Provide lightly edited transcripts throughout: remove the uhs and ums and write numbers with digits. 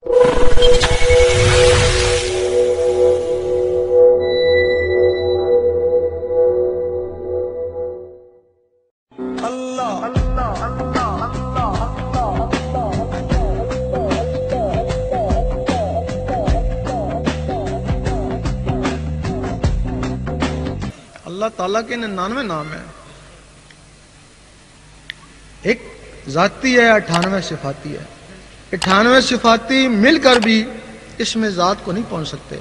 اللہ تعالیٰ کے 99 نام ہیں، ایک ذاتی ہے، 98 صفاتی ہے۔ 98 صفاتی مل کر بھی اس میں ذات کو نہیں پہنچ سکتے۔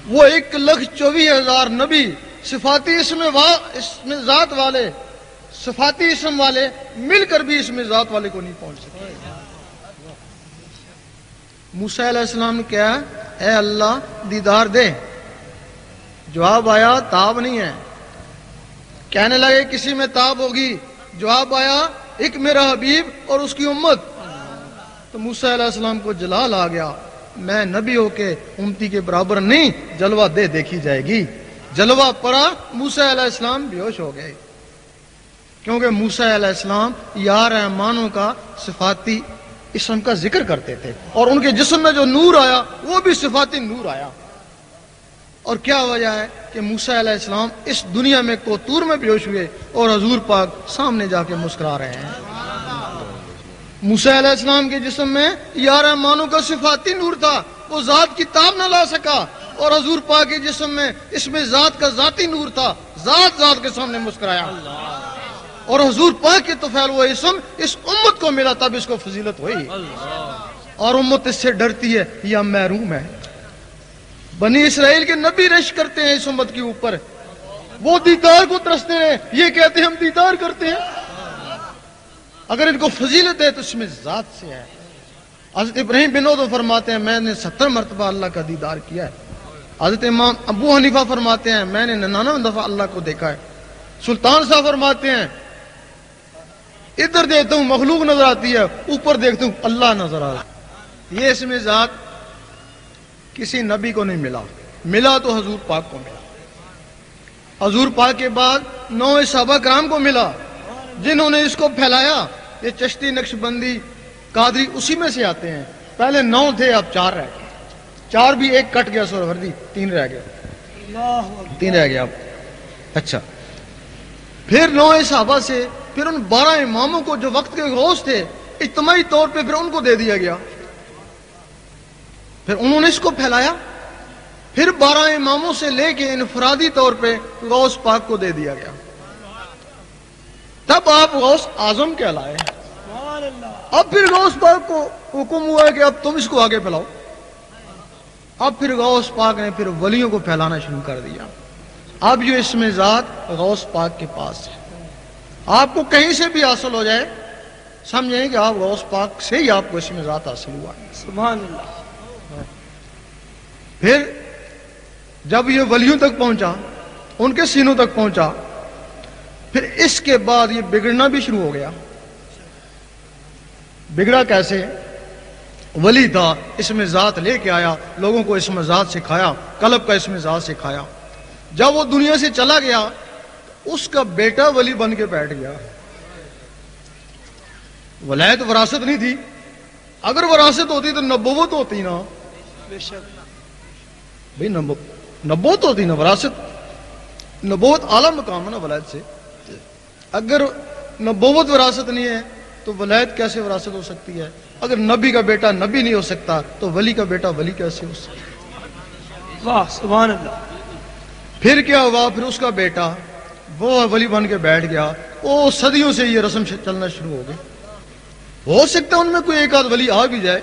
وہ 1,24,000 نبی صفاتی اس میں ذات والے، صفاتی اسم والے مل کر بھی اس میں ذات والے کو نہیں پہنچ سکتے۔ موسیٰ علیہ السلام نے کہا اے اللہ دیدار دے، جواب آیا تاب نہیں ہے۔ کہنے لگے کسی میں تاب ہوگی، جواب آیا ایک میرا حبیب اور اس کی امت۔ تو موسیٰ علیہ السلام کو جلال آ گیا، میں نبی ہو کے امتی کے برابر نہیں، جلوہ دے دیکھی جائے گی۔ جلوہ پڑا، موسیٰ علیہ السلام بے ہوش ہو گئے، کیونکہ موسیٰ علیہ السلام یا رحمانوں کا صفاتی اسم کا ذکر کرتے تھے، اور ان کے جسم میں جو نور آیا وہ بھی صفاتی نور آیا۔ اور کیا وجہ ہے کہ موسیٰ علیہ السلام اس دنیا میں کوتور میں بے ہوش ہوئے اور حضور پاک سامنے جا کے مسکرا رہے ہیں۔ موسیٰ علیہ السلام کے جسم میں یا رحمانوں کا صفاتی نور تھا، وہ ذات کی تاب نہ لا سکا، اور حضور پاک کے جسم میں اس میں ذات کا ذاتی نور تھا، ذات کے سامنے مسکرایا، اور حضور پاک کے طفیل وہ اسم اس امت کو ملا، تب اس کو فضیلت ہوئی، اور امت اس سے ڈرتی ہے یا محروم ہے۔ بنی اسرائیل کے نبی رش کرتے ہیں اس امت کے اوپر، وہ دیدار کو ترستے ہیں، یہ کہتے ہیں ہم دیدار کرتے ہیں۔ اگر ان کو فضیلت ہے تو اس میں ذات سے ہے۔ حضرت ابراہیم بن ادم فرماتے ہیں میں نے 70 مرتبہ اللہ کا دیدار کیا ہے۔ حضرت امام ابو حنیفہ فرماتے ہیں میں نے 99 دفعہ اللہ کو دیکھا ہے۔ سلطان صاحب فرماتے ہیں ادھر دیکھتا ہوں مخلوق نظر آتی ہے، اوپر دیکھتا ہوں اللہ نظر آتا ہے۔ یہ اس میں ذات کسی نبی کو نہیں ملا تو حضور پاک کو ملا۔ حضور پاک کے بعد 9 صحابہ کرام کو ملا جنہوں نے اس کو پھیلایا۔ یہ چشتی، نقشبندی، قادری اسی میں سے آتے ہیں۔ پہلے 9 تھے، اب 4 رہ گئے، 4 بھی ایک کٹ گیا، سہروردی 3 رہ گیا اب۔ اچھا، پھر 9 صحابہ سے پھر ان 12 اماموں کو جو وقت کے غوث تھے اجتماعی طور پہ پھر ان کو دے دیا گیا، پھر انہوں نے اس کو پھیلایا۔ پھر 12 اماموں سے لے کے انفرادی طور پہ غوث پاک کو دے دیا گیا، تب آپ غوث اعظم کہلائے۔ اب پھر غوث پاک کو حکم ہوا ہے کہ اب تم اس کو آگے پھیلاؤ۔ اب پھر غوث پاک نے پھر ولیوں کو پھیلانا شروع کر دیا۔ اب جو اس میں ذات غوث پاک کے پاس ہے، آپ کو کہیں سے بھی حاصل ہو جائے سمجھیں کہ آپ غوث پاک سے ہی آپ کو اس میں ذات حاصل ہوا۔ سبحان اللہ۔ پھر جب یہ ولیوں تک پہنچا، ان کے سینوں تک پہنچا، پھر اس کے بعد یہ بگڑنا بھی شروع ہو گیا۔ بگڑا کیسے؟ ولی تھا، اس میں ذات لے کے آیا، لوگوں کو اس میں ذات سکھایا، قلب کا اس میں ذات سکھایا۔ جب وہ دنیا سے چلا گیا اس کا بیٹا ولی بن کے بیٹھ گیا۔ ولایت وراثت نہیں تھی، اگر وراثت ہوتی تو نبوت ہوتی نا، بے شک بھئی نبوت ہوتی نا، وراثت، نبوت اعلیٰ مقام ہے نا ولایت سے۔ اگر نبوت وراثت نہیں ہے تو ولایت کیسے وراثت ہو سکتی ہے؟ اگر نبی کا بیٹا نبی نہیں ہو سکتا تو ولی کا بیٹا ولی کیسے ہو سکتا ہے؟ واہ سبحان اللہ۔ پھر کیا ہوا؟ پھر اس کا بیٹا وہ ولی بن کے بیٹھ گیا، وہ صدیوں سے یہ رسم چلنا شروع ہو گئی۔ ہو سکتا ہے ان میں کوئی ایک آدھ ولی آ بھی جائے،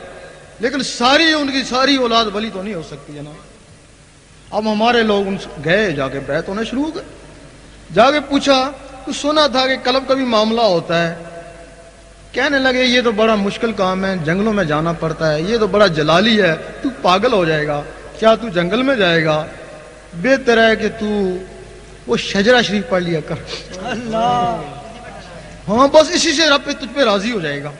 لیکن ان کی ساری اولاد ولی تو نہیں ہو سکتی ہے نا۔ اب ہمارے لوگ ان سے گئے، جا کے بیعت ہونا شروع ہو گئے، جا کے پوچھا تو سنا تھا کہ قلب کا بھی معاملہ ہوتا ہے۔ کہنے لگے یہ تو بڑا مشکل کام ہے، جنگلوں میں جانا پڑتا ہے، یہ تو بڑا جلالی ہے، تو پاگل ہو جائے گا، کیا تو جنگل میں جائے گا؟ بہتر ہے کہ تو وہ شجرہ شریف پڑھ لیا کر، اللہ، ہاں بس اسی سے رب تجھ پہ راضی ہو جائے گا۔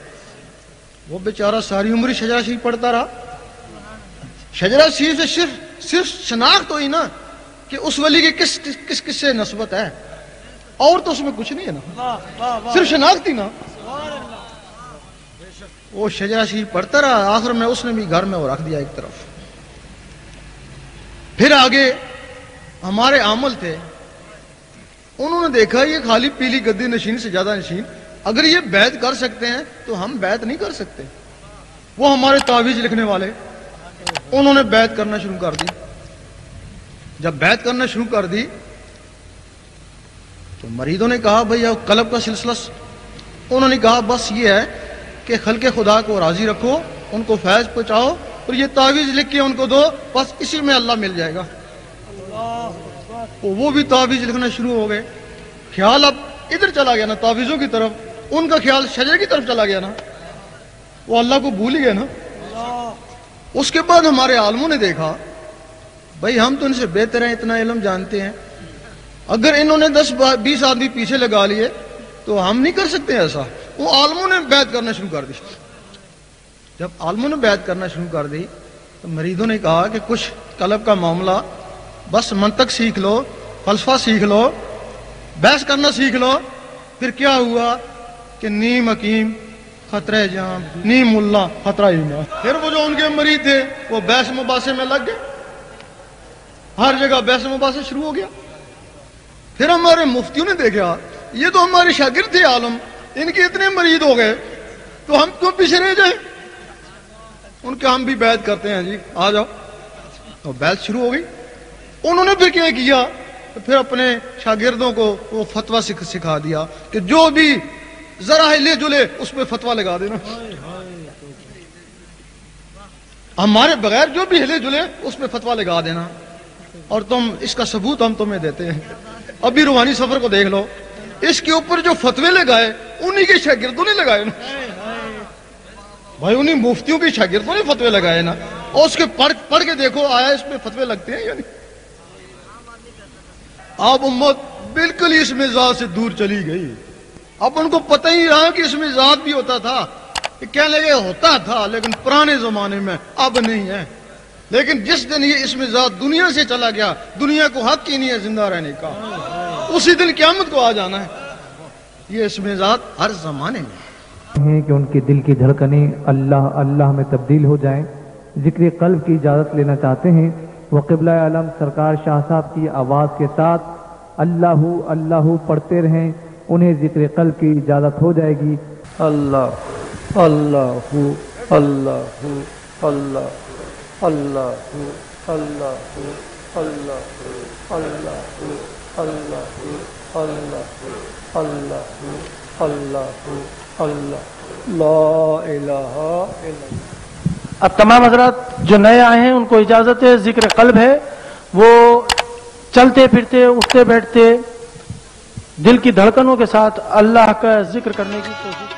وہ بیچارہ ساری عمر شجرہ شریف پڑھتا رہا۔ شجرہ شریف سے صرف شناخت ہوئی نا کہ اس ولی کی کس سے نسبت ہے، اور تو اس میں کچھ نہیں ہے نا، صرف شناخت ہی نا۔ وہ شجرہ شریف پڑھتا رہا، آخر میں اس نے بھی گھر میں وہ رکھ دیا ایک طرف۔ پھر آگے ہمارے عامل تھے، انہوں نے دیکھا یہ خالی پیلی گدی نشین سے زیادہ نشین، اگر یہ بیعت کر سکتے ہیں تو ہم بیعت نہیں کر سکتے۔ وہ ہمارے تعویذ لکھنے والے، انہوں نے بیعت کرنا شروع کر دی۔ جب بیعت کرنا شروع کر دی تو مریدوں نے کہا بھئی اب قلب کا سلسلہ، انہوں نے کہا بس یہ ہے کہ خلق خدا کو راضی رکھو، ان کو فیض پہنچاؤ اور یہ تعویذ لکھ کے ان کو دو، بس اسی میں اللہ مل جائے گا۔ وہ بھی تعویذ لکھنا شروع ہو گئے۔ خیال اب ادھر چلا گیا نا تعویذوں کی طرف، ان کا خیال شجرے کی طرف چلا گیا نا، وہ اللہ کو بھول ہی گئے نا۔ اس کے بعد ہمارے عالموں نے دیکھا بھئی ہم تو ان سے بہتر ہیں، اتنا علم جانتے ہیں، اگر انہوں نے 10-20 آدمی پیچھے لگا لیے تو ہم نہیں کر سکتے ایسا۔ وہ عالموں نے بیعت کرنا شروع کر دی۔ جب عالموں نے بیعت کرنا شروع کر دی تو مریدوں نے کہا کہ کچھ قلب کا معاملہ، بس منطق سیکھ لو، فلسفہ سیکھ لو، بحث کرنا سیکھ لو۔ پھر کیا ہوا کہ نیم حکیم خطرہ جام، نیم ملا خطرہ ایمان۔ پھر وہ جو ان کے مرید تھے وہ بحث مباحثے میں لگ گئے، ہر جگہ بحث مباحثہ شروع ہو گیا۔ پھر ہمارے مفتیوں نے دیکھا یہ تو ہمارے شاگرد تھے عالم، ان کے اتنے مرید ہو گئے تو ہم کیوں پیچھے رہ جائیں؟ ان کے ہم بھی بیعت کرتے ہیں جی، آ جاؤ۔ تو بیعت شروع ہو گئی۔ انہوں نے پھر کیا کیا، پھر اپنے شاگردوں کو وہ فتویٰ سکھا دیا کہ جو بھی ذرا ہلے جلے اس پہ فتویٰ لگا دینا، ہمارے بغیر جو بھی ہلے جلے اس پہ فتویٰ لگا دینا، اور تم اس کا ثبوت ہم تمہیں دیتے ہیں۔ ابھی روحانی سفر کو دیکھ لو، اس کے اوپر جو فتوے لگائے انہی کے شاگردوں نے لگائے نا بھائی، انہی مفتیوں کے شاگردوں نے فتوے لگائے نا، اور اس کے پڑھ کے دیکھو آیا اس پہ فتوے لگتے ہیں یا نہیں۔ اب امت بالکل اس مزاج سے دور چلی گئی، اب ان کو پتہ ہی رہا کہ اس میں ذات بھی ہوتا تھا، کہنے لگے ہوتا تھا لیکن پرانے زمانے میں، اب نہیں ہے۔ لیکن جس دن یہ اس میں ذات دنیا سے چلا گیا، دنیا کو حق ہی نہیں ہے زندہ رہنے کا، اسی دن قیامت کو آ جانا ہے۔ یہ اس میں ذات ہر زمانے میں ہیں کہ ان کے دل کی دھڑکنیں اللہ اللہ میں تبدیل ہو جائیں۔ ذکر قلب کی اجازت لینا چاہتے ہیں، وہ قبلہ عالم سرکار شاہ صاحب کی آواز کے ساتھ اللہ اللہ پڑھتے رہیں، انہیں ذکر قلب کی اجازت ہو جائے گی۔ اللہ اللہ اللہ اللہ اللہ اللہ اللہ اللہ اللہ اللہ اللہ اللہ لا الہ الا اللہ۔ اب تمام حضرات جو نئے آئے ہیں ان کو اجازت ہے، ذکر قلب ہے، وہ چلتے پھرتے اٹھتے بیٹھتے دل کی دھڑکنوں کے ساتھ اللہ کا ذکر کرنے کی کوشش